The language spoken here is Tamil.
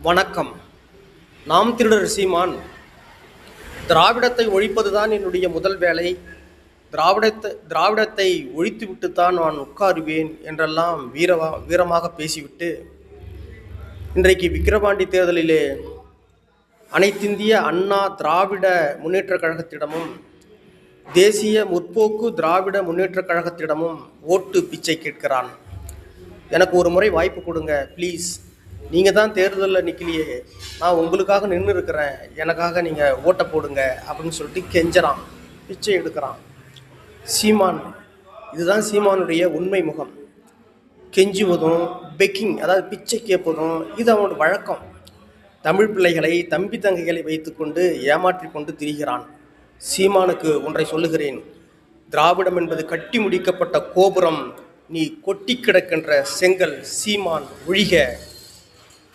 வணக்கம். நாம் திருடர் சீமான். திராவிடத்தை ஒழிப்பதுதான் என்னுடைய முதல் வேலை. திராவிடத்தை ஒழித்துவிட்டுத்தான் நான் உட்காருவேன் என்றெல்லாம் வீரமாக பேசிவிட்டு இன்றைக்கு விக்கிரவாண்டி தேர்தலிலே அனைத்திந்திய அண்ணா திராவிட முன்னேற்றக் கழகத்திடமும் தேசிய முற்போக்கு திராவிட முன்னேற்றக் கழகத்திடமும் ஓட்டு பிச்சை கேட்கிறான். எனக்கு ஒரு முறை வாய்ப்பு கொடுங்க ப்ளீஸ். நீங்கள் தான் தேர்தலில் நிற்கலையே, நான் உங்களுக்காக நின்று இருக்கிறேன், எனக்காக நீங்கள் ஓட்டை போடுங்க அப்படின்னு சொல்லிட்டு கெஞ்சறான், பிச்சை எடுக்கிறான் சீமான். இதுதான் சீமானுடைய உண்மை முகம். கெஞ்சுவதும் பெக்கிங், அதாவது பிச்சை கேட்பதும் இது அவனோட வழக்கம். தமிழ் பிள்ளைகளை தம்பி தங்கைகளை வைத்துக்கொண்டு ஏமாற்றி கொண்டு திரிகிறான். சீமானுக்கு ஒன்றை சொல்லுகிறேன். திராவிடம் என்பது கட்டி முடிக்கப்பட்ட கோபுரம், நீ கொட்டி கிடக்கின்ற செங்கல். சீமான் ஒழிக.